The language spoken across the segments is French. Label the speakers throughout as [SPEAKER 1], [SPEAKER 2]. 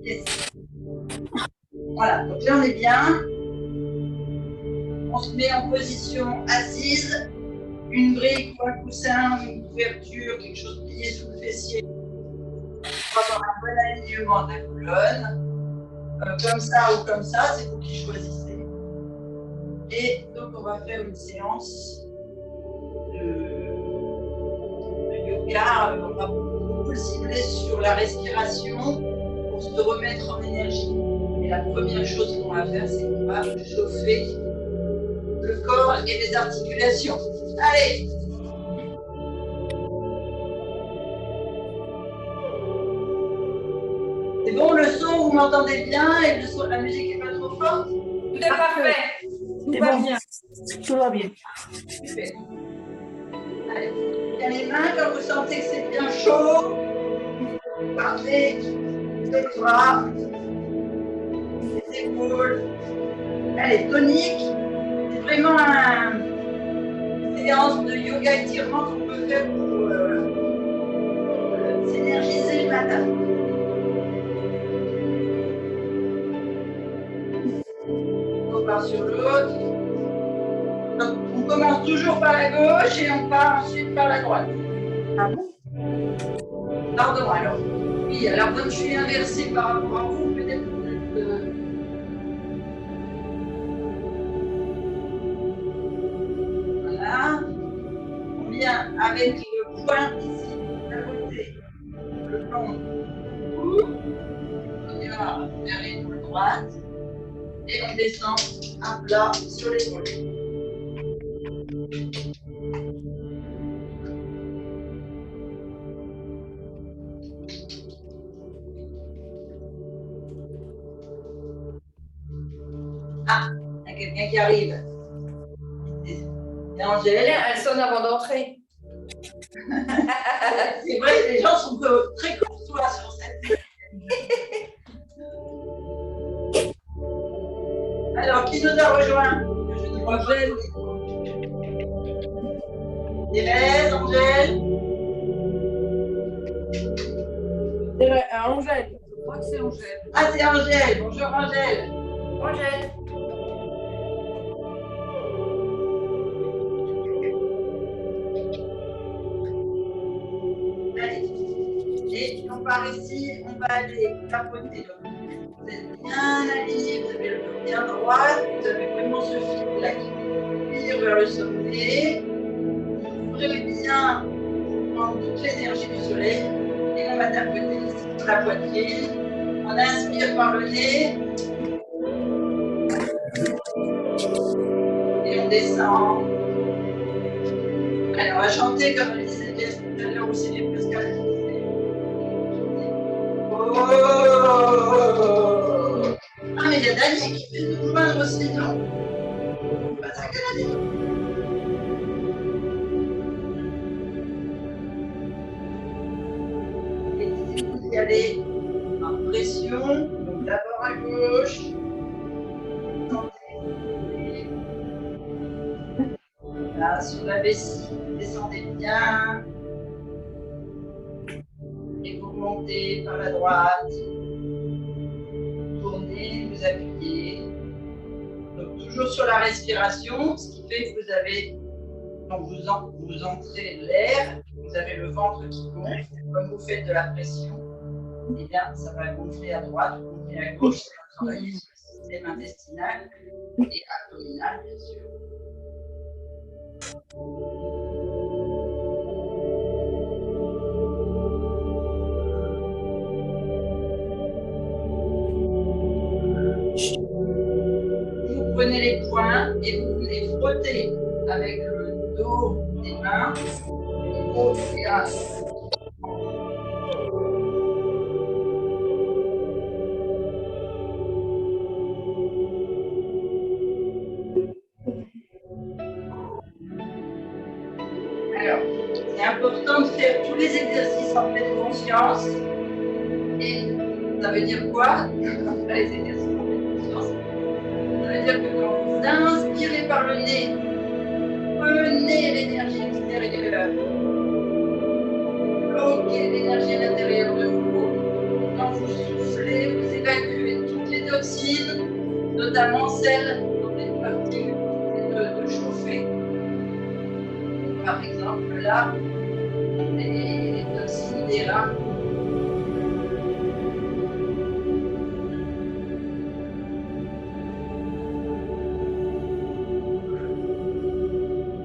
[SPEAKER 1] Yes. Voilà, donc là on est bien. On se met en position assise, une brique ou un coussin, une couverture, quelque chose plié sous le fessier pour avoir un bon alignement de la colonne. Comme ça ou comme ça, c'est vous qui choisissez. Et donc on va faire une séance de yoga. On va beaucoup cibler sur la respiration pour se remettre en énergie. Et la première chose qu'on va faire, c'est qu'on va chauffer le corps et les articulations. Allez! C'est bon, le son, vous m'entendez bien et le son, la musique n'est pas trop forte?
[SPEAKER 2] Tout est parfait. Tout va bien.
[SPEAKER 3] Tout va bien.
[SPEAKER 1] Super. Allez, bien les mains quand vous sentez que c'est bien chaud. Partez les bras, les épaules. Allez, tonique. C'est vraiment une séance de yoga étirement qu'on peut faire pour s'énergiser le matin. On part sur l'autre. Donc, on commence toujours par la gauche et on part ensuite par la droite.
[SPEAKER 3] Ah bon?
[SPEAKER 1] Pardon, alors. Oui, alors comme je suis inversée par rapport à vous, peut-être voilà. On vient avec le poing ici, d'un côté, le long, on ira vers l'épaule droite et on descend à plat sur l'épaule. Ah, il y a quelqu'un qui arrive. C'est Angèle.
[SPEAKER 2] Elle sonne avant d'entrer.
[SPEAKER 1] C'est vrai, les gens sont très courtois sur cette. Alors, qui nous a rejoint? Angèle. Thérèse, Angèle.
[SPEAKER 3] Angèle. Je crois que c'est Angèle.
[SPEAKER 1] Ah, c'est Angèle. Bonjour, Angèle.
[SPEAKER 2] Angèle.
[SPEAKER 1] Allez. Et on part ici, on va aller tapoter. Vous êtes bien aligné, vous avez le dos bien droit, vous avez vraiment ce fil là qui tire vers le sommet. Vous ouvrez bien pour prendre toute l'énergie du soleil et on va tapoter ici sur la poitrine. On inspire par le nez et on descend. Allez, on va chanter comme le disait Jess tout à l'heure aussi, les presque à la Ah, mais il y a Dani qui fait nous joindre aussi, non? Pas ça qu'elle a dit. Et si vous y allez en pression, donc d'abord à gauche, là, sur la vessie, descendez bien. Et vous montez par la droite. Tournez, vous appuyez. Donc toujours sur la respiration, ce qui fait que vous avez, donc vous entrez l'air, vous avez le ventre qui gonfle, comme vous faites de la pression, et bien ça va gonfler à droite, gonfler à gauche, ça va travailler sur le système intestinal et abdominal bien sûr. Vous prenez les poings et vous les frottez avec le dos des mains, le haut et un. Alors, c'est important de faire tous les exercices en pleine conscience. Et ça veut dire quoi? Les exercices en pleine conscience. Ça veut dire que quand vous inspirez par le nez, prenez l'énergie extérieure, bloquez l'énergie à l'intérieur de vous. Quand vous soufflez, vous notamment celle dont est partie de chauffer. Par exemple, là, les toxines des reins.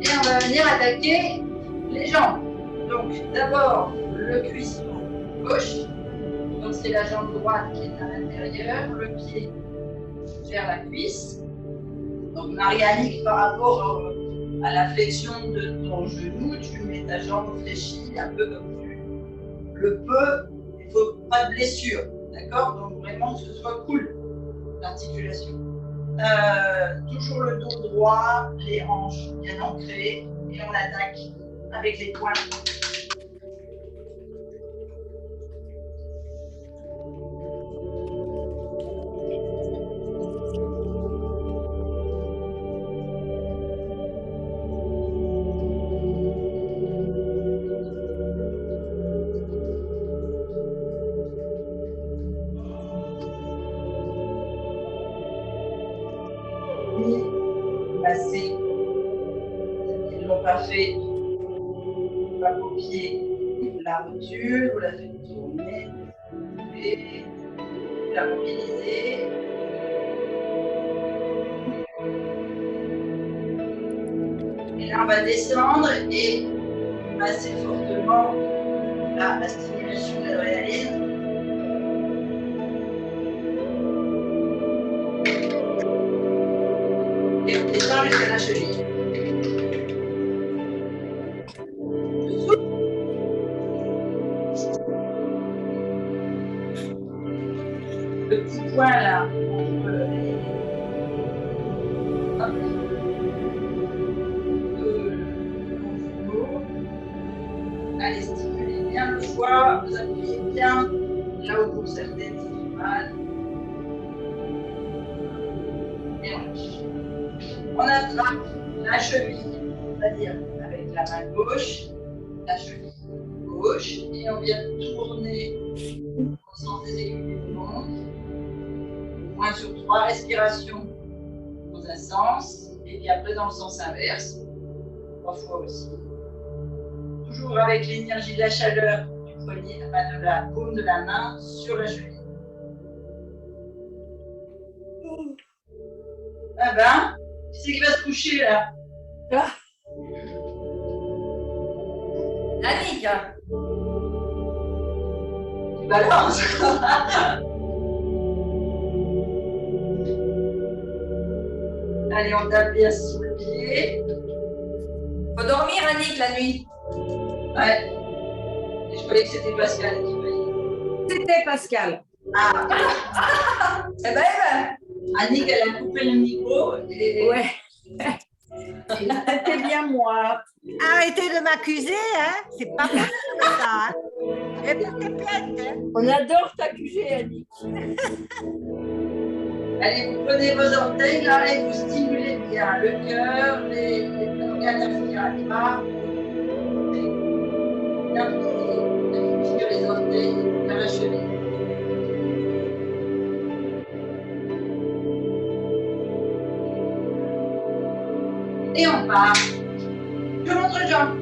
[SPEAKER 1] Et on va venir attaquer les jambes. Donc, d'abord, le cuisson gauche. Donc, c'est la jambe droite qui est à l'intérieur, le pied vers la cuisse. Donc, Marie-Annick, par rapport à la flexion de ton genou, tu mets ta jambe fléchie un peu comme tu le peux. Il ne faut pas de blessure, d'accord? Donc, vraiment que ce soit cool, l'articulation. Toujours le dos droit, les hanches bien ancrées, et on attaque avec les poings. Passer, ceux qui ne l'ont pas fait, pas copier la rotule, vous la faites tourner et vous la mobilisez. Et là, on va descendre et masser fortement la stimulation de l'adrénaline. Et on descend jusqu'à la cheville. Le petit point là, entre les... Hop. Allez, stimulez bien le foie, vous appuyez bien là où pour certaines ça fait mal. Et on lâche. On attrape la cheville, c'est-à-dire avec la main gauche, la cheville gauche, et on vient tourner au sens des aiguilles du ventre. Au moins sur 3 respirations dans un sens, et puis après dans le sens inverse, 3 fois aussi. Toujours avec l'énergie de la chaleur du poignet, de la paume de la main sur la cheville. Ah ben, qui c'est qui va se coucher là?
[SPEAKER 2] Annick.
[SPEAKER 1] Tu balances. Allez, on tape bien sous le pied.
[SPEAKER 2] Faut dormir, Annick, la nuit.
[SPEAKER 1] Ouais. Et je croyais que c'était Pascal qui veillait.
[SPEAKER 3] C'était Pascal.
[SPEAKER 1] Ah,
[SPEAKER 2] Eh ben,
[SPEAKER 1] Annick, elle a coupé le micro. Et...
[SPEAKER 3] Ouais. C'était bien moi.
[SPEAKER 4] Arrêtez de m'accuser, hein? C'est pas possible ça, hein? Et pour tes plaintes, hein?
[SPEAKER 3] On adore t'accuser, Annick.
[SPEAKER 1] Allez, vous prenez vos orteils là et vous stimulez bien le cœur, les organes respiratoires. Bien pousser, sur les orteils vers la cheville. Et on part sur l'autre jambe.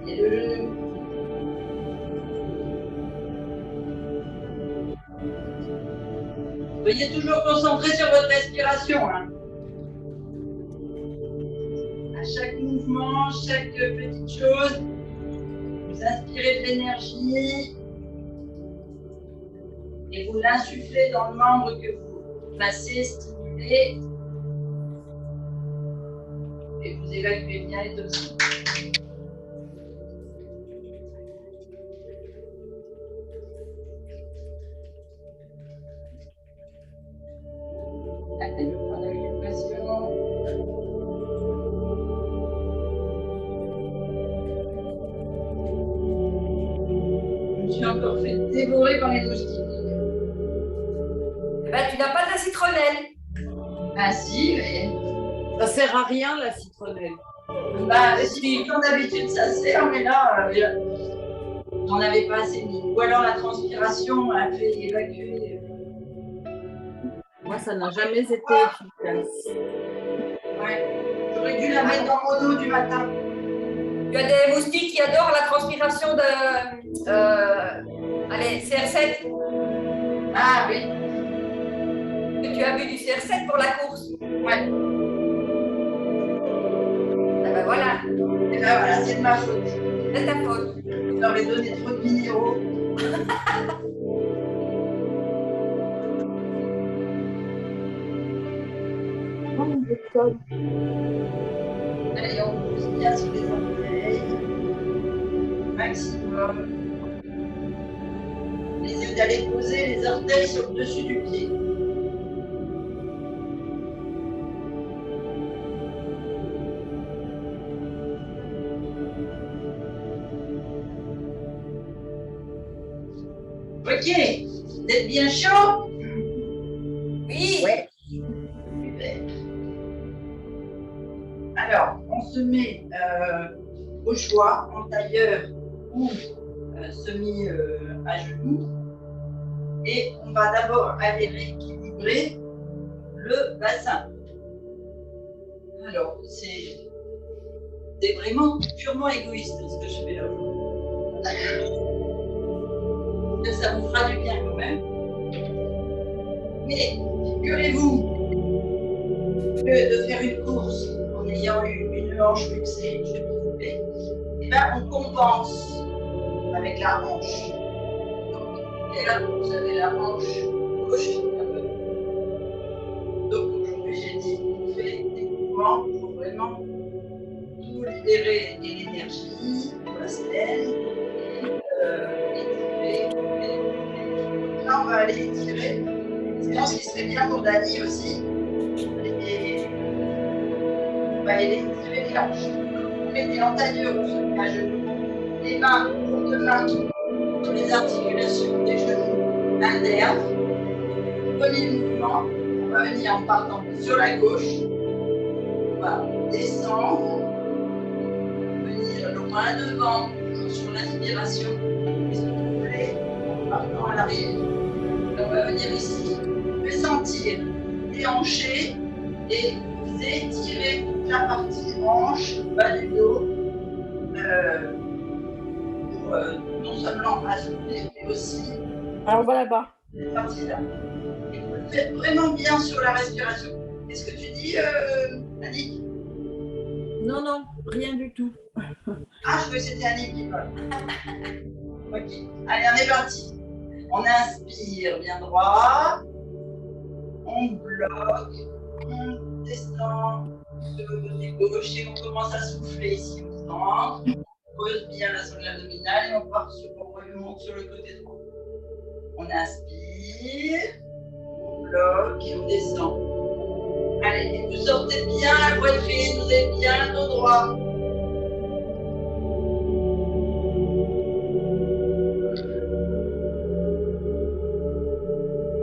[SPEAKER 1] Et le genou. Soyez toujours concentrés sur votre respiration. Hein. À chaque mouvement, chaque petite chose, vous inspirez de l'énergie et vous l'insufflez dans le membre que vous massez, stimulez et vous évacuez bien les toxines. Allez, le point d'occupation. Je me suis encore fait dévorer par les moustiques.
[SPEAKER 2] eh ben, tu n'as pas de la citronnelle.
[SPEAKER 1] Ah si, mais
[SPEAKER 3] Ça sert à rien, la citronnelle.
[SPEAKER 1] bah, si, comme d'habitude ça sert, mais là, j'en avais pas assez mis. Ou alors la transpiration a fait évacuer.
[SPEAKER 3] Moi, ça n'a jamais été efficace.
[SPEAKER 1] Ouais. J'aurais dû la mettre dans mon eau du matin.
[SPEAKER 2] Tu as des moustiques qui adorent la transpiration de. Allez, CR7.
[SPEAKER 1] Ah oui,
[SPEAKER 2] Que tu as bu du CR7 pour la course.
[SPEAKER 1] ouais.
[SPEAKER 2] Ah ben voilà,
[SPEAKER 1] Et ben voilà, c'est de ma faute.
[SPEAKER 2] c'est ta faute.
[SPEAKER 1] Je leur ai donné trop de minéraux. Allez, on pousse bien sur les orteils. Maximum. Essayez d'aller poser les orteils sur le dessus du pied. Ok, vous êtes bien chaud?
[SPEAKER 2] Oui.
[SPEAKER 1] Ouais. Super. Alors, on se met au choix, en tailleur ou semi à genoux. Et on va d'abord aller rééquilibrer le bassin. Alors, c'est vraiment purement égoïste ce que je fais là. Mais ça vous fera du bien quand même. Mais figurez-vous que de faire une course en ayant eu une hanche luxée, je vais vous couper, et ben on compense avec la hanche. Donc, et là, vous avez la hanche gauche un peu. Donc aujourd'hui, j'ai dit, on fait des mouvements pour vraiment tout libérer et l'énergie, la semaine, et étirer. Donc là, on va aller étirer. Je pense qu'il serait bien pour Dani aussi. Et on va aller étirer les hanches. Vous mettez en tailleur ou sur à genoux. Les mains, pour deux mains, sur les articulations des genoux internes. Premier mouvement, on va venir en partant sur la gauche. On va descendre, venir loin devant, toujours sur l'inspiration, et souffler en partant à l'arrière. On va venir ici. Vous pouvez sentir déhancher et vous étirez toute la partie hanche, bas du dos, pour non seulement assouplir, mais aussi
[SPEAKER 3] Alors, voilà là-bas.
[SPEAKER 1] cette partie-là. Et vous le faites vraiment bien sur la respiration. Qu'est-ce que tu dis, Annick?
[SPEAKER 3] Non, non, rien du tout.
[SPEAKER 1] Ah, je croyais que c'était Annick qui parle. Ok, allez, on est parti. On inspire bien droit. On bloque. On descend sur le côté gauche et on commence à souffler ici au centre. On pose bien la zone abdominale et on remonte sur le côté droit. On inspire. On bloque et on descend. Allez, et vous sortez bien la poitrine, vous êtes bien le dos droit.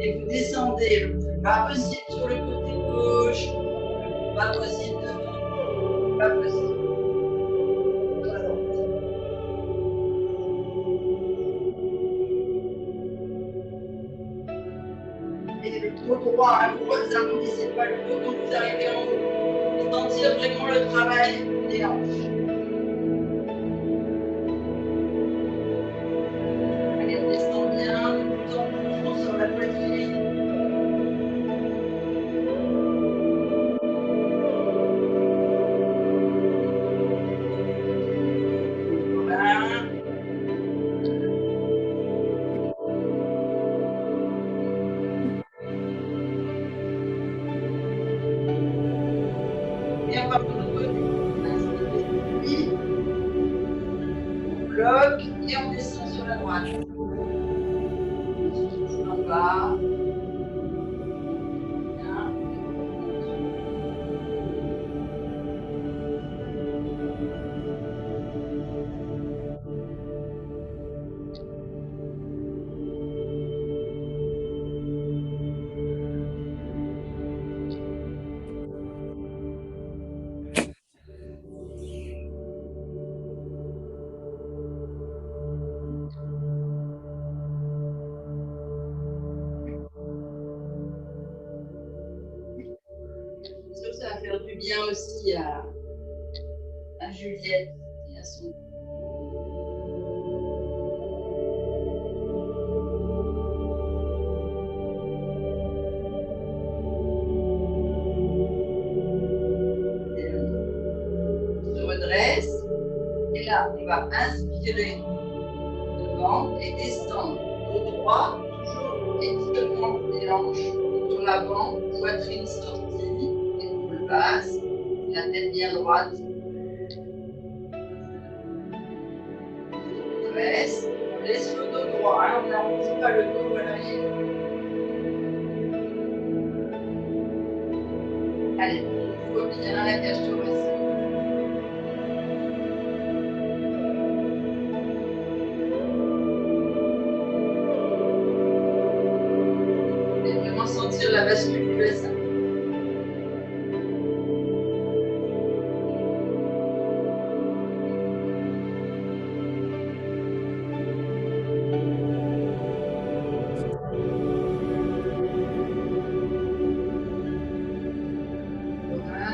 [SPEAKER 1] Et vous descendez le plus bas possible sur le côté gauche, le plus bas possible devant, le plus bas possible. Sur la droite. Et le dos droit, hein, vous arrondissez pas le dos quand vous arrivez en haut. Et sentir vraiment le travail des hanches. Allez, on descend bien, tout en bougeant sur la poitrine. Voilà. Et on va pour l'autre côté. Inspirez. bien aussi à Juliette et à son. On se redresse et là on va inspirer devant et descendre au droit, toujours étirement des hanches sur l'avant, poitrine sortie, épaules basses, la tête bien droite. On reste, on laisse le dos droit, hein, on n'arrondit pas le dos, voilà. Allez, on ouvre bien la cage thoracique. Sentir la bascule du bassin. Voilà.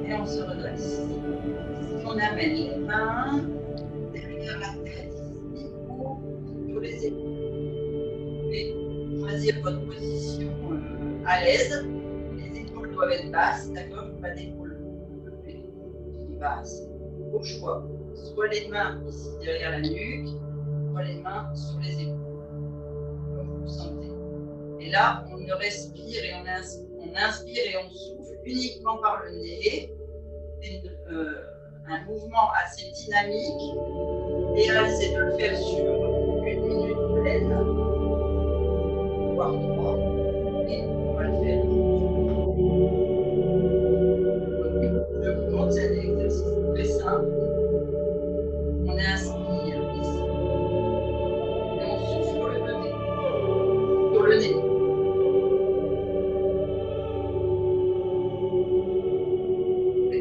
[SPEAKER 1] Et on se redresse. On amène les mains derrière la tête, ici, ou sur les épaules. Vous pouvez choisir votre position à l'aise. Les épaules doivent être basses, d'accord? Pas d'épaules basses. Au choix. Soit les mains ici derrière la nuque, soit les mains sur les épaules, comme vous le sentez. Et là, on respire et on inspire et on souffle uniquement par le nez. Un mouvement assez dynamique. L'idéal, c'est de le faire sur 1 minute pleine, voire 3. Et on va le faire. Je vous montre cet exercice très simple. On inspire ici. Et on souffle sur le nez. Sur le nez.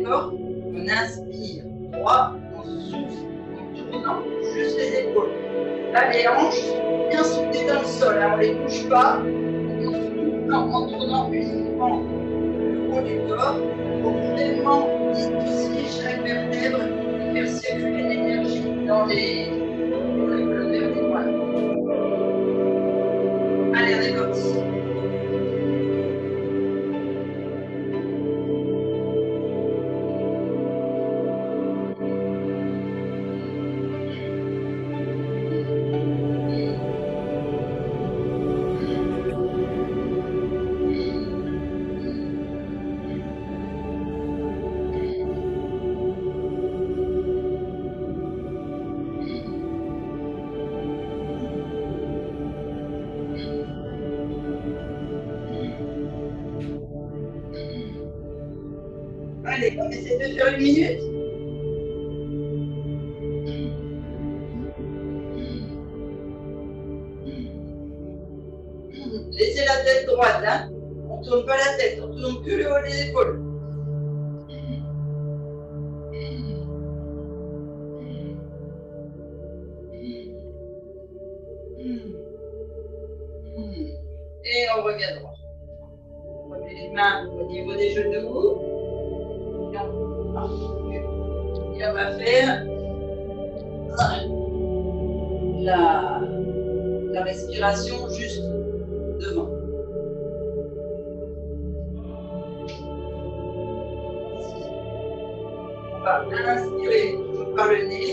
[SPEAKER 1] D'accord? On inspire droit, on souffle en tournant juste les épaules. Là, les hanches sont bien soudées dans le sol, hein, on ne les bouge pas. On souffle en tournant uniquement le haut du corps pour vraiment dissocier chaque vertèbre et faire circuler l'énergie dans les colonnes vertébrales. Allez, on est parti. Allez, on essaie de faire 1 minute. Laissez la tête droite, hein. On ne tourne pas la tête, on tourne que le haut des épaules. Et on revient droit. On met les mains au niveau des genoux. Et on va faire la respiration juste devant. On va inspirer toujours par le nez.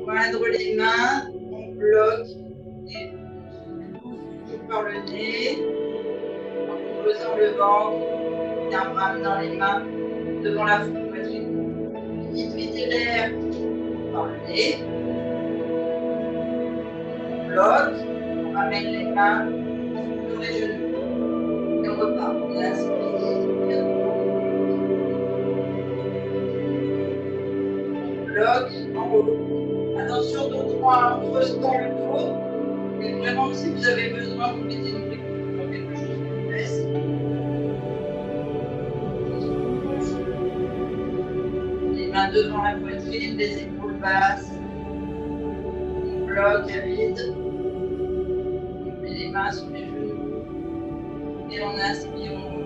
[SPEAKER 1] Joindre les mains, on bloque et toujours par le nez, en posant le ventre, et en ramenant les mains devant la poitrine. Vite l'air par le nez. On bloque, on ramène les mains sur les genoux. Et on repart. On inspire. On bloque en haut. Attention, dos droit, on creuse pas le dos. Mais vraiment, si vous avez besoin, vous mettez une brique dans quelque chose qui vous laisse. Les mains devant la poitrine. exprime les épaules basses. On bloque à vide. On met les mains sur les genoux. Et on inspire, on monte.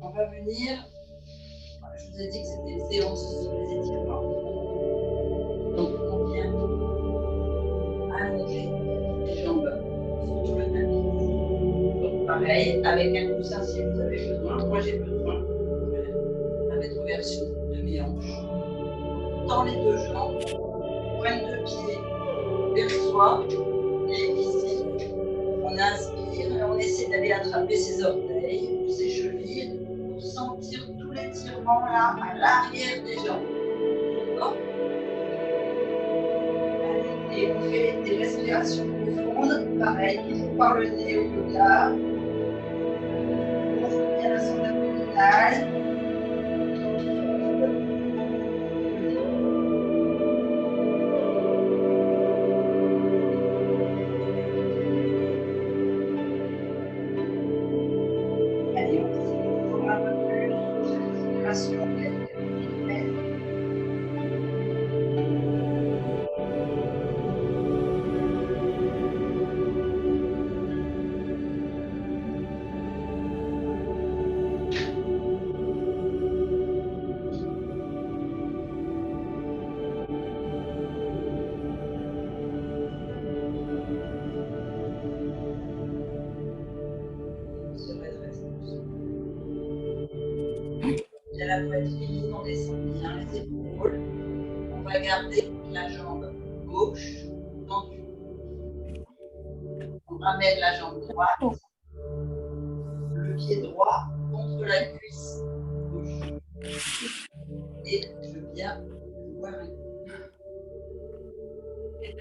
[SPEAKER 1] On va venir, je vous ai dit que c'était une séance sur les étirements. Donc on vient allonger les jambes sur le tapis. Donc pareil, avec un coussin si vous avez besoin. Moi j'ai besoin de la rétroversion de mes hanches. Dans les deux jambes, pointe de pied vers soi. Et ici, on inspire et on essaie d'aller attraper ses orteils ou ses chevilles pour sentir tout l'étirement là à l'arrière des jambes. D'accord ? Et on fait des respirations profondes, pareil, toujours par le nez au yoga. On fait bien la sonde abdominale. Allez, on s'y un peu plus sur cette respiration. Se redresse doucement. Bien la poitrine, on descend bien les épaules. On va garder la jambe gauche tendue. On ramène la jambe droite, le pied droit contre la cuisse gauche. Et je veux bien voir un coup. C'est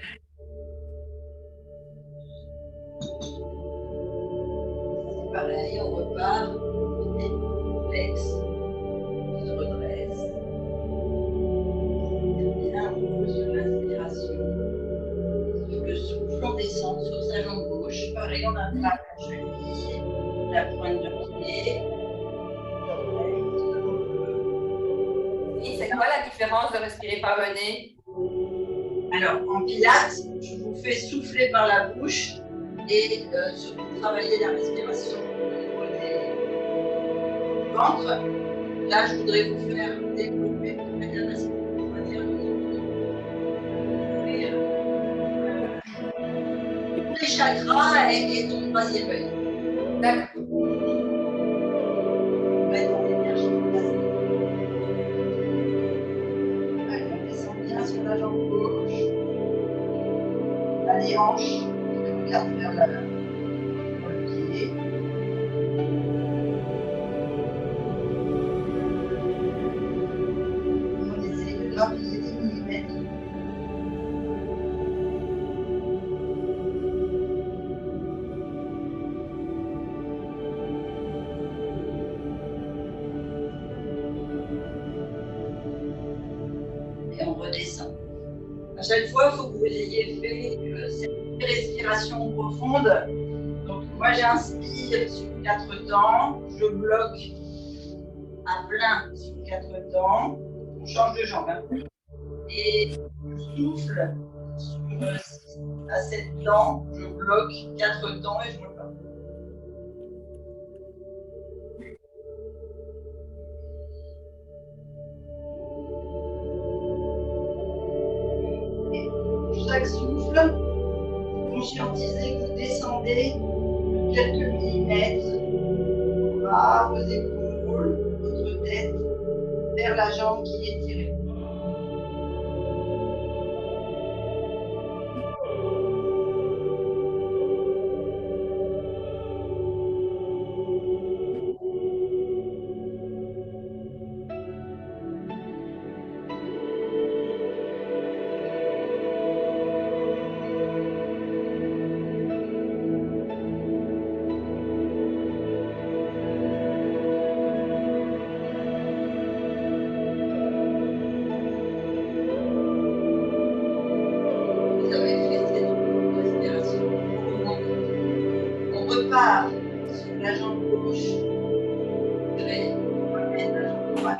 [SPEAKER 1] pareil, on repart, pied flex, on se redresse. Bien, on pose sur l'inspiration. Sur le souffle, on descend sur sa jambe gauche. Pareil, on attrape la cheville, la pointe de pied, l'oreille, ce que l'on veut.
[SPEAKER 2] Et c'est quoi la différence de respirer par le nez?
[SPEAKER 1] Alors, en pilates, je vous fais souffler par la bouche et surtout travailler la respiration au niveau du ventre. Là, je voudrais vous faire développer bien la respiration. On va dire tous les chakras et ton troisième œil.
[SPEAKER 2] D'accord.
[SPEAKER 1] Mettre en énergie. Allez, on descend bien sur la jambe gauche. Les hanches, on regarde vers le pied. On essaie de grappiller des millimètres. Et on redescend. À chaque fois, il faut que vous ayez fait cette respiration profonde. Donc, moi, j'inspire sur 4 temps, je bloque à plein sur 4 temps. On change de jambe. Hein. Et je souffle sur 6 à 7 temps, je bloque 4 temps et je repars. Chaque souffle, conscientisez que vous descendez de quelques millimètres, vos bras, vos épaules, votre tête, vers la jambe qui est tirée. sur la jambe gauche, tirez, on ramène la jambe droite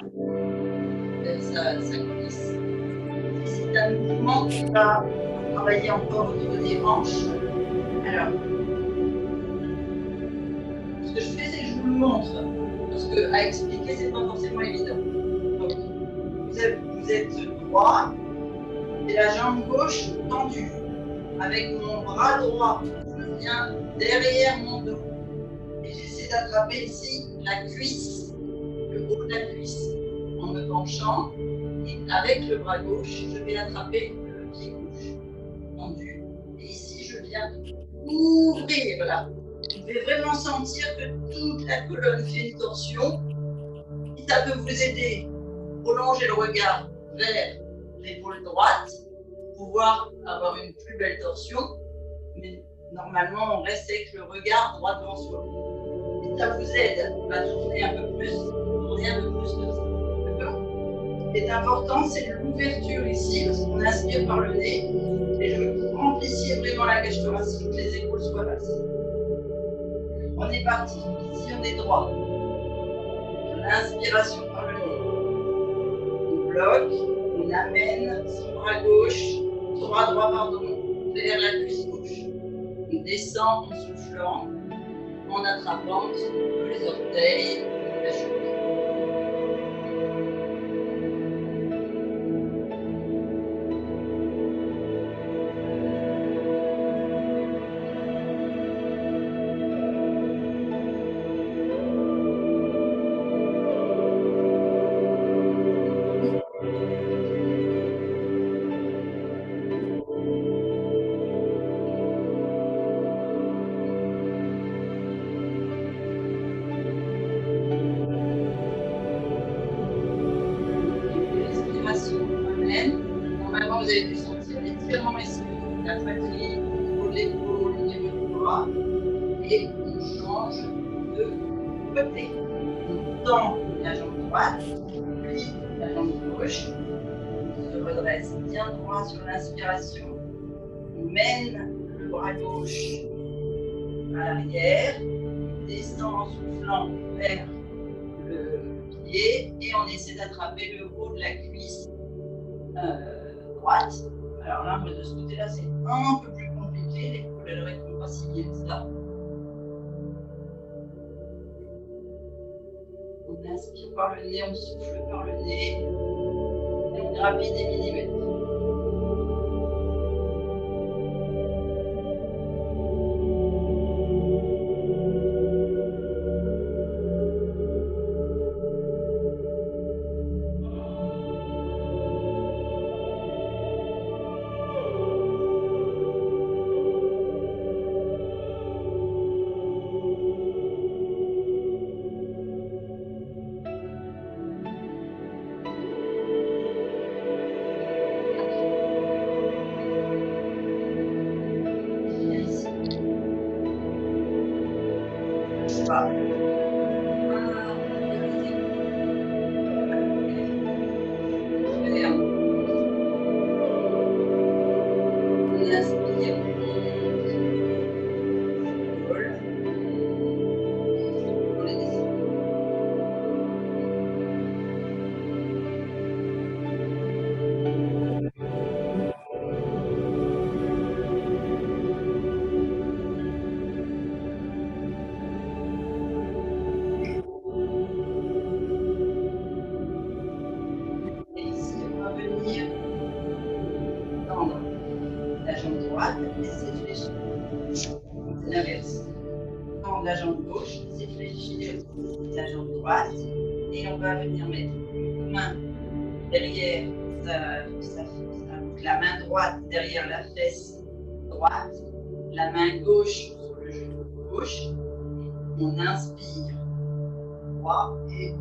[SPEAKER 1] vers sa cuisse. C'est un mouvement qui va travailler encore au niveau des hanches. Alors, ce que je fais, c'est que je vous le montre, parce qu'à expliquer, c'est pas forcément évident. Donc, vous êtes droit et la jambe gauche tendue. Avec mon bras droit, je viens derrière mon dos et j'essaie d'attraper ici la cuisse, le haut de la cuisse, en me penchant. Et avec le bras gauche, je vais attraper le pied gauche, tendu. Et ici, je viens ouvrir là. Vous devez vraiment sentir que toute la colonne fait une torsion. Si ça peut vous aider, prolongez le regard vers l'épaule droite pour pouvoir avoir une plus belle torsion. Mais normalement, on reste avec le regard droit devant soi. Si ça vous aide à tourner un peu plus, tournez un peu plus comme ça. D'accord ? Ce qui est important, c'est l'ouverture ici, parce qu'on inspire par le nez. Et je veux que vous remplissiez vraiment la cage thoracique, que les épaules soient basses. On est parti. Ici, on est droit. L'inspiration par le nez. On bloque, on amène son bras gauche, son bras droit, pardon, vers la cuisse gauche. On descend en soufflant, en attrapant les orteils, la cheville. Normalement, vous avez dû sentir l'étirement ici, la poitrine, au niveau de l'épaule, au niveau du bras. Et on change de côté. On tend la jambe droite, on plie la jambe gauche, on se redresse bien droit sur l'inspiration. On mène le bras gauche à l'arrière, on descend en soufflant vers le pied et on essaie d'attraper le haut de la cuisse droite. Alors là, de ce côté-là, c'est un peu plus compliqué. L'épaule, elle répond pas si bien que ça. On inspire par le nez, on souffle par le nez et on gravit des millimètres. La jambe gauche, c'est fléchir la jambe droite et on va venir mettre une main derrière la main droite derrière la fesse droite, la main gauche sur le genou gauche. On inspire droit et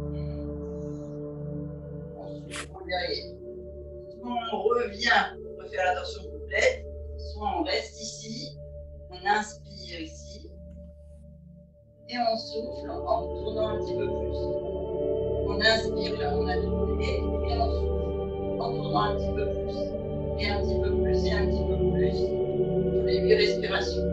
[SPEAKER 1] on souffle derrière. Soit on revient pour refaire la torsion complète, soit on reste ici, on inspire ici. Et on souffle en tournant un petit peu plus. On inspire là, on a tourné, et on souffle en tournant un petit peu plus. Et un petit peu plus, et un petit peu plus. Sur les 8 respirations.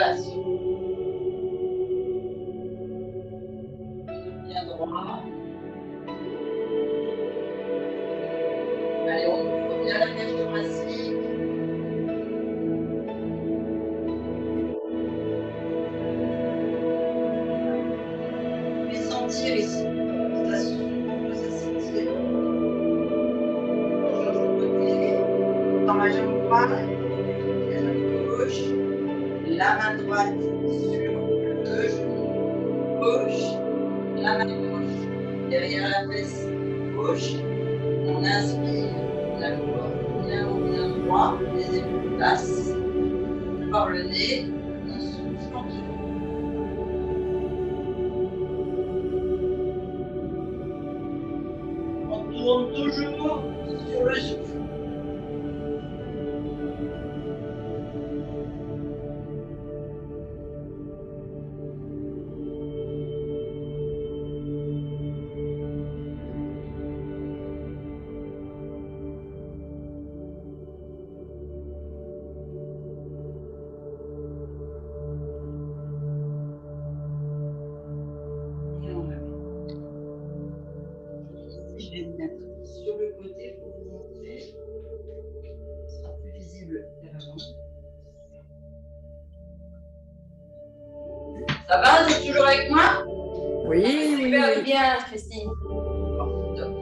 [SPEAKER 1] basse. Bien droit. Allez, on ouvre bien la cage thoracique. Vous pouvez sentir ici. Ça s'ouvre, ça s'étire. Toujours de côté. Dans ma jambe droite, la jambe gauche. La main droite sur le genou gauche. La main gauche derrière la fesse gauche. On inspire, la corps bien droit, les épaules basses. Par le nez, on souffle en dessous. On tourne toujours sur le souffle. Je vais me mettre sur le côté pour vous montrer. Ce sera plus visible vers l'avant. Ça va? Vous êtes toujours avec moi?
[SPEAKER 3] Oui,
[SPEAKER 2] Super bien, Christine.
[SPEAKER 1] Bon, top.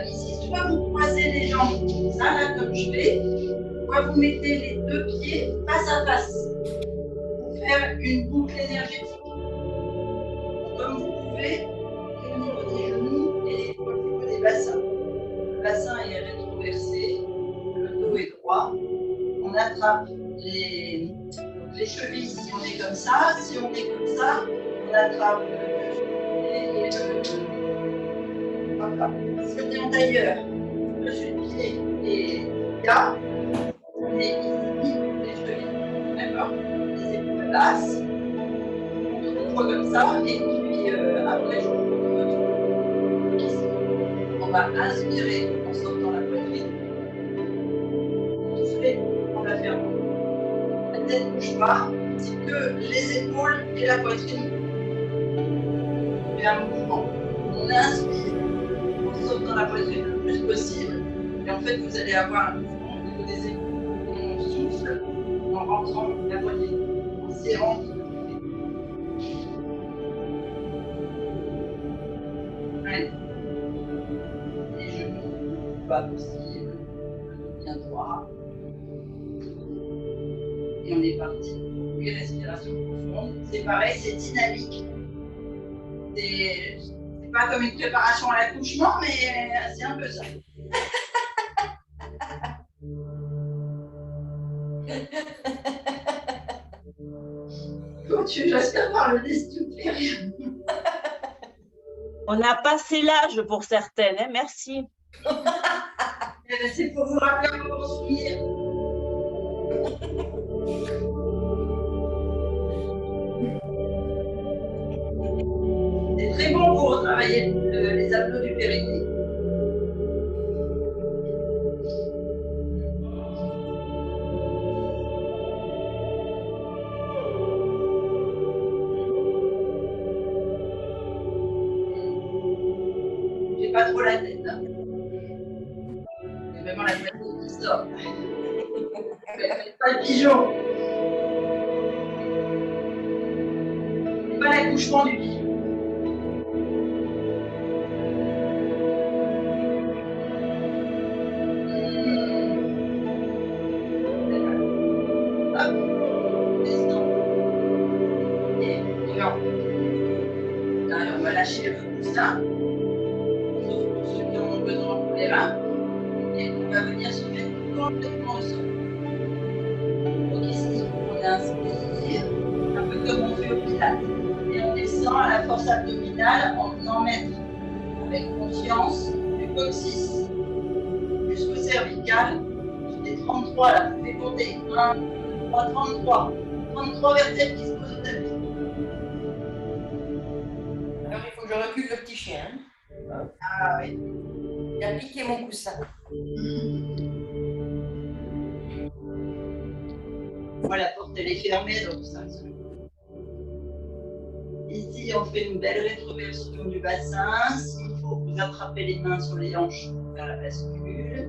[SPEAKER 1] Ici, soit vous croisez les jambes, ça là comme je fais, soit vous mettez les deux pieds face à face pour faire une boucle énergétique. Comme vous pouvez, et au niveau des genoux et au niveau des bassins. Le bassin est rétroversé, le dos est droit. On attrape les chevilles si on est comme ça. Si on est comme ça, on attrape et le. Voilà. Si on est en tailleur, le pied est là. On est ici, les chevilles, d'accord? Les épaules basses. On tourne une fois comme ça, et puis après, je vous montre ici. On va inspirer en sortant la poitrine. Souffler en la fermant. La tête ne bouge pas, c'est que les épaules et la poitrine. Et un mouvement. On inspire en sortant la poitrine le plus possible. Et en fait, vous allez avoir un mouvement au niveau des épaules. Et on souffle en rentrant la poitrine, en serrant. Allez. Les genoux, pas possible. Bien droit. Et on est parti. Puis respiration profonde. C'est pareil, c'est dynamique. C'est pas comme une préparation à l'accouchement, mais c'est un peu ça. Quand j'espère par le destructeur.
[SPEAKER 5] On a passé l'âge pour certaines, hein, merci.
[SPEAKER 1] C'est pour vous rappeler un bon souvenir. C'est très bon pour travailler les abdos du périnée. J'ai pas trop la tête. Hein. C'est vraiment la tête qui sort. Pas le pigeon. C'est pas l'accouchement du pigeon. Hop, descend. Et on va lâcher le coussin. Sauf pour ceux qui en ont besoin pour les reins. Et on va venir se mettre complètement au sol. Donc ici, on inspire, un peu comme on fait au pilates. Et on descend à la force abdominale en venant mettre avec conscience du coccyx jusqu'au cervical. J'ai 33 là, vous pouvez compter. 1, 2, 3, 33. 33 vertèbres qui se posent au tapis.
[SPEAKER 2] Alors il faut que je recule le petit chien.
[SPEAKER 1] Ah oui.
[SPEAKER 2] Il a piqué mon coussin.
[SPEAKER 1] Voilà, la porte elle est fermée, donc ça se... Ici, on fait une belle rétroversion du bassin. S'il faut, vous attrapez les mains sur les hanches pour faire la bascule.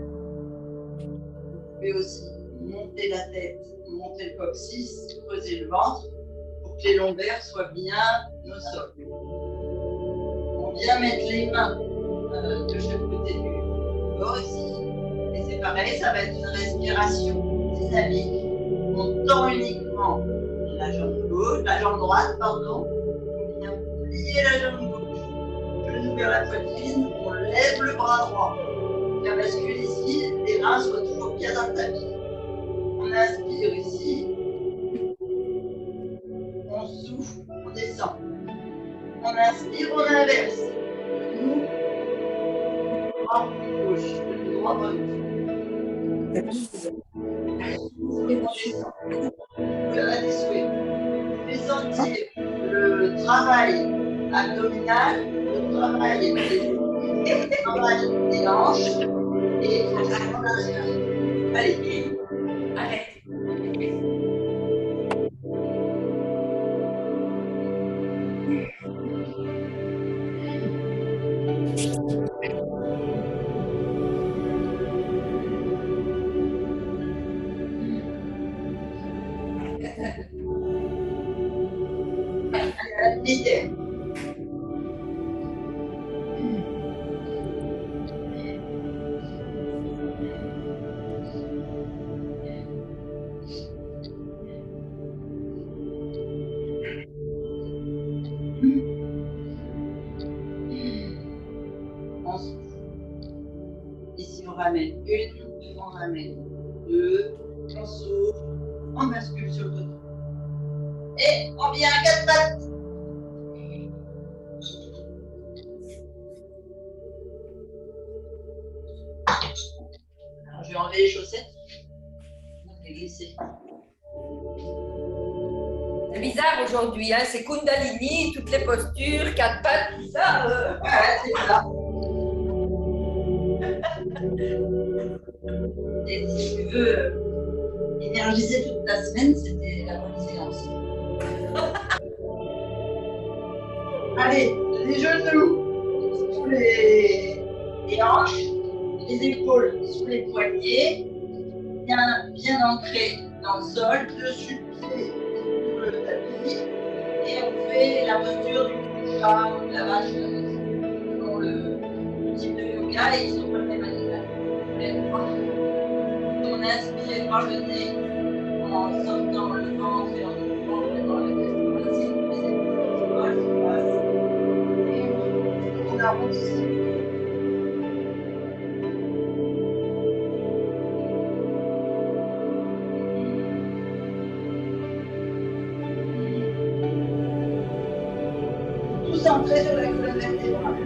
[SPEAKER 1] Vous pouvez aussi monter la tête, monter le coccyx, creuser le ventre pour que les lombaires soient bien au sol. On vient mettre les mains de chaque côté du corps ici. Et c'est pareil, ça va être une respiration dynamique. On tend uniquement la jambe gauche, la jambe droite, pardon. On vient plier la jambe gauche. Genou vers la poitrine, on lève le bras droit. La bascule ici, les reins soient toujours bien dans le tapis. On inspire ici. On souffle, on descend. On inspire, on inverse. Genou droit, gauche. Genou droit, gauche. Voilà des souhaits. Vous pouvez sentir le travail abdominal, le travail des hanches et forcément la respiration. Allez,
[SPEAKER 2] Arrête.
[SPEAKER 1] militaire. On souffle. Ici, on ramène une, on ramène deux, on souffle, on bascule sur le dos. Et on vient à quatre pattes. Alors, je vais enlever les chaussettes. Je vais glisser.
[SPEAKER 2] C'est bizarre aujourd'hui, hein, c'est Kundalini, toutes les postures, quatre pattes, tout ça.
[SPEAKER 1] Ouais, c'est ça. Et si tu veux énergiser toute ta semaine, c'était la bonne séance. Allez, les genoux sous les hanches, les épaules sous les poignets, bien ancrés dans le sol, dessus le pied sur le tapis, et on fait la posture du chat ou de la vache selon le type de yoga, et ils sont pas le même animal. On inspire par le nez en sortant le ventre et en ouvrant vraiment la respiration, les épaules qui passent. Et on arrondit. Tout centré sur la colonne vertébrale.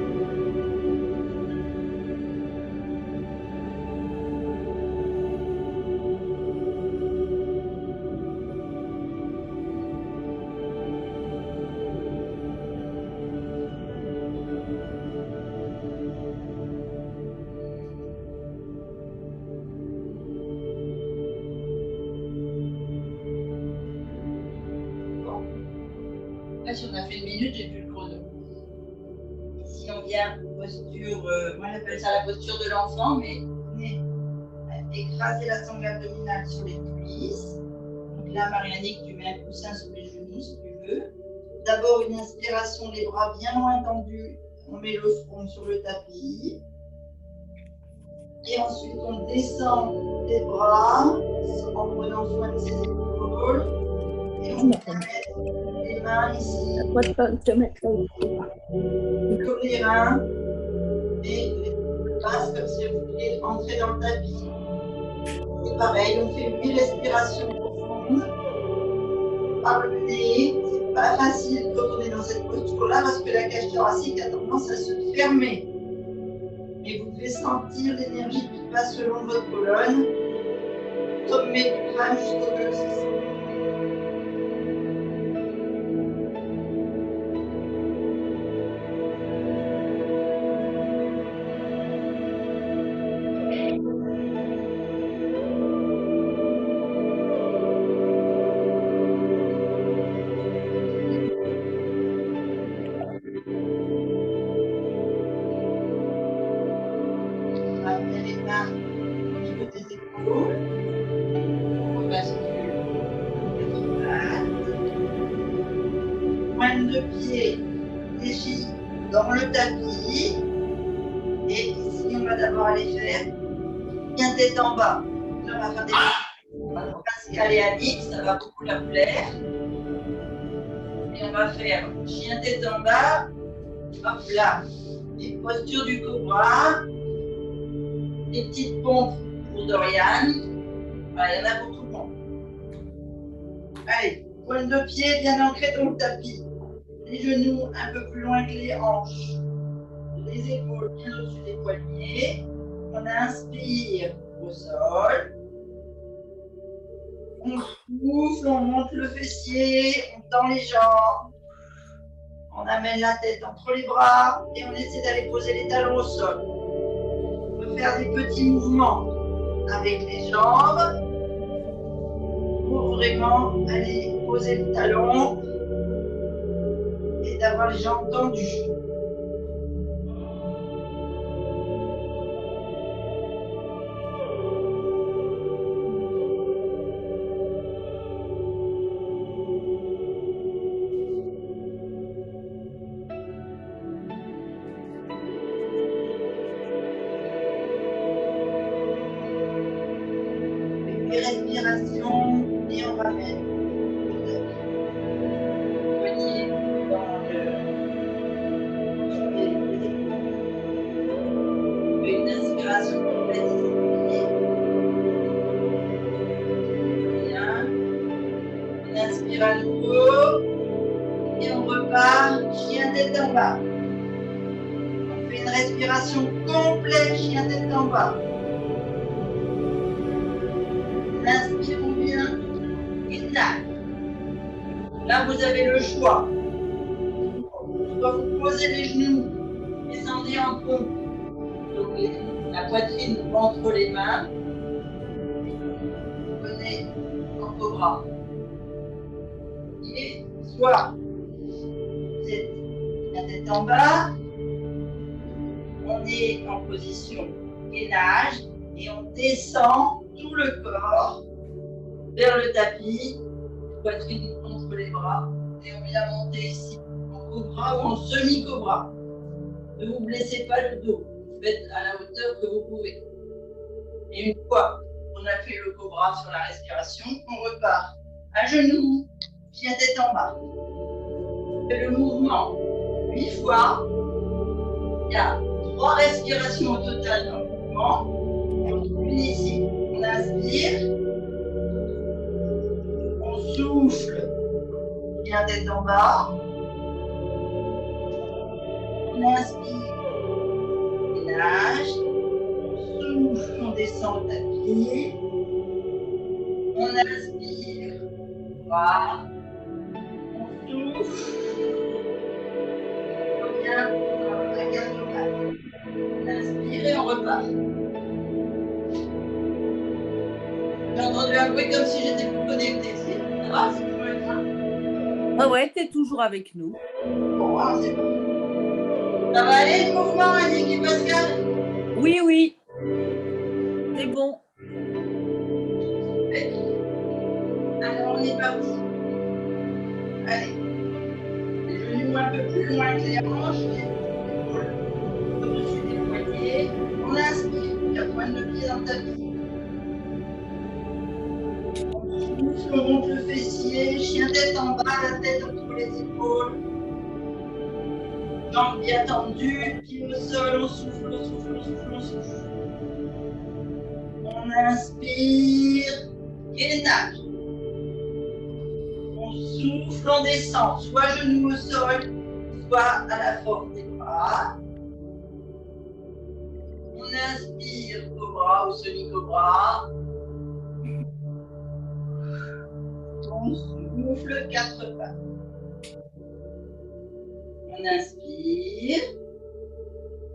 [SPEAKER 1] Là, si on a fait une minute, j'ai plus le chrono. Ici, on vient posture, moi j'appelle ça la posture de l'enfant, mais venez écraser la sangle abdominale sur les cuisses. Donc là, Marianique, tu mets un coussin sous les genoux si tu veux. D'abord, une inspiration, les bras bien loin tendus. On met le front sur le tapis. Et ensuite, on descend les bras en prenant soin de ses épaules. Et on va mettre les mains ici sur les reins et les passes comme si vous vouliez entrer dans le tapis. C'est pareil, on fait 8 respirations profondes par le nez. C'est pas facile quand on est dans cette posture-là parce que la cage thoracique a tendance à se fermer. Mais vous devez sentir l'énergie qui passe selon votre colonne, sommet du crâne jusqu'au coccyx. mains au niveau des épaules. On rebascule les pattes. Pointe de pied léger dans le tapis. Et ici, on va d'abord aller faire bien tête en bas. Là, on va faire des Pascal et Alix, ça va beaucoup leur plaire. Et on va faire chien tête en bas. Hop là. Et posture du cobra. Des petites pompes pour Dorian. Voilà, il y en a pour tout le monde. Allez, pointe de pied bien ancrée dans le tapis. Les genoux un peu plus loin que les hanches. Les épaules bien au-dessus des poignets. On inspire au sol. On souffle, on monte le fessier, on tend les jambes. On amène la tête entre les bras et on essaie d'aller poser les talons au sol. On peut faire des petits mouvements avec les jambes pour vraiment aller poser le talon et d'avoir les jambes tendues. Respiration et on ramène le poignet dans sur les épaules. On fait une inspiration complète ici. Bien. On inspire à nouveau et on repart chien tête en bas. On fait une respiration complète chien tête en bas. Inspirons bien, inhale. Là, vous avez le choix. Soit vous posez les genoux, descendez en pompe, donc la poitrine entre les mains. Venez en cobra. Et soit vous êtes la tête en bas, on est en position gainage et on descend tout le corps vers le tapis, poitrine entre les bras, et on vient monter ici en cobra ou en semi-cobra. Ne vous blessez pas le dos, vous faites à la hauteur que vous pouvez. Et une fois qu'on a fait le cobra sur la respiration, on repart à genoux, chien tête en bas. On fait le mouvement 8 fois. Il y a 3 respirations au total dans le mouvement. Une ici. On inspire, on souffle, bien tête en bas, on inspire, ménage, on souffle, on descend le tapis, on inspire, bras, on souffle, on revient à la carte locale, on inspire et on repart. J'ai entendu un bruit comme si j'étais plus connectée. Ça va, c'est toujours être là.
[SPEAKER 3] Ah ouais, t'es toujours avec nous.
[SPEAKER 1] Bon, alors c'est bon. Ça va aller le mouvement, Annick et Pascal?
[SPEAKER 3] Oui, oui. C'est bon.
[SPEAKER 1] Super. Alors on est parti. Allez. Les genoux un peu plus loin que les hanches, les épaules au-dessus des poignets. On inspire, la pointe de pied dans le tapis. On monte le fessier, chien tête en bas, la tête entre les épaules. Jambes bien tendues, pieds au sol, on souffle, on souffle, on souffle, on souffle. On inspire, gainage. On souffle, on descend, soit genoux au sol, soit à la forme des bras. On inspire, cobra ou semi-cobra. On souffle 4 pattes. On inspire.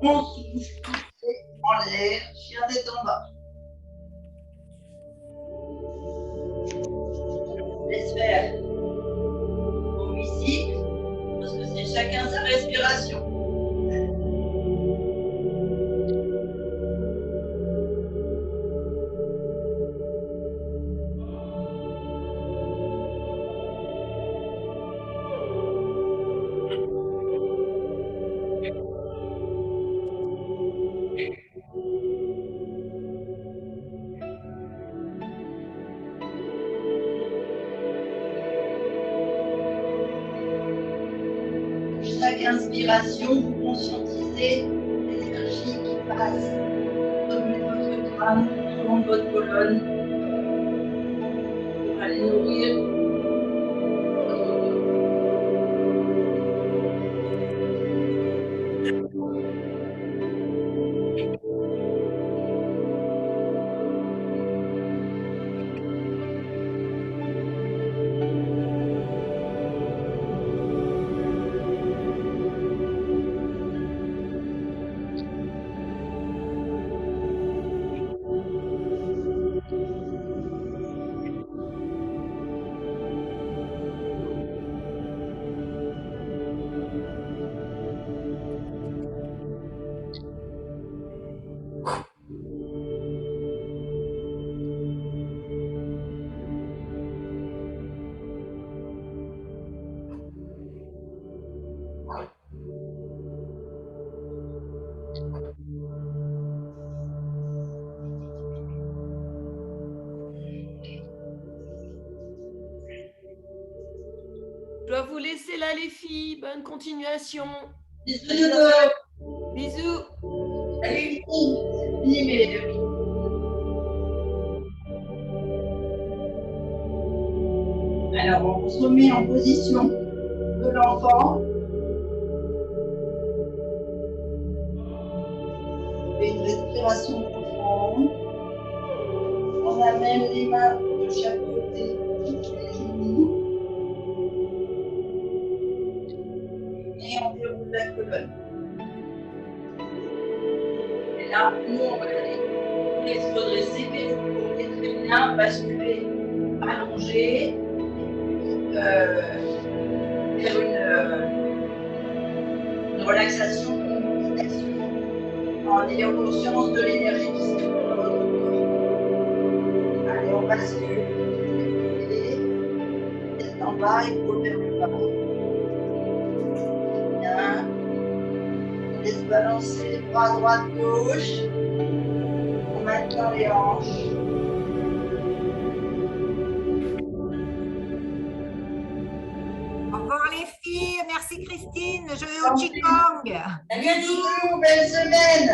[SPEAKER 1] On souffle en l'air, chien tête en bas. On laisse faire au 8 cycles, parce que c'est chacun sa respiration. respiration, vous conscientisez l'énergie qui passe au sommet de votre crâne, tout au long de votre colonne, pour aller nourrir votre corps.
[SPEAKER 6] Je dois vous laisser là, les filles. Bonne continuation.
[SPEAKER 1] Bisous, Dodo.
[SPEAKER 6] Bisous.
[SPEAKER 1] Salut, c'est fini, mais alors, on se remet en position de l'enfant. On fait une respiration profonde. On amène les mains de chaque côté sur les genoux. Et on déroule la colonne. Et là, nous, on va aller se redresser, mais vous pouvez très bien basculer, allonger, faire une relaxation, une méditation, en ayant conscience de l'énergie qui circule dans votre corps. Allez, on bascule. Tête en bas, épaule vers le bas. Bien. On laisse balancer les bras droite-gauche. On maintient les hanches.
[SPEAKER 4] Au revoir les filles. Merci Christine. Je vais au Qigong.
[SPEAKER 2] Salut Annie.
[SPEAKER 1] Belle semaine.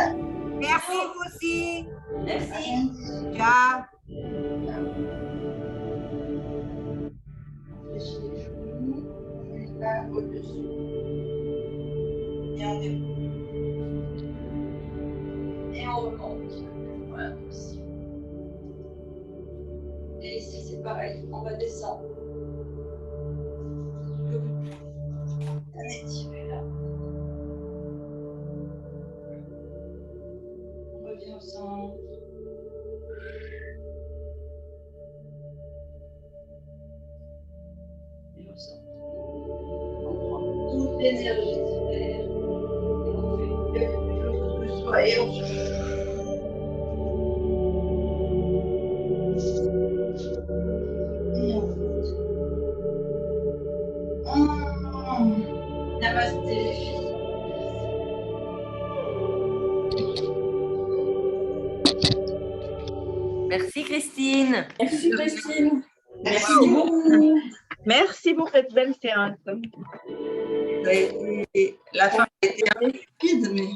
[SPEAKER 4] Merci vous aussi.
[SPEAKER 2] Merci.
[SPEAKER 4] Ciao.
[SPEAKER 1] On fléchit les genoux, on met les mains au-dessus. Et on déroule. Et on remonte. Voilà, aussi. Et ici, c'est pareil, on va descendre. On étire là. On revient au centre. Et au centre. On prend toute l'énergie solaire et on fait quelque chose de soi et on se et on monte. Namasté les filles.
[SPEAKER 2] Merci Christine.
[SPEAKER 5] Merci Christine.
[SPEAKER 1] Merci
[SPEAKER 5] beaucoup. Merci pour cette belle séance.
[SPEAKER 1] Et la fin a été un peu rapide, mais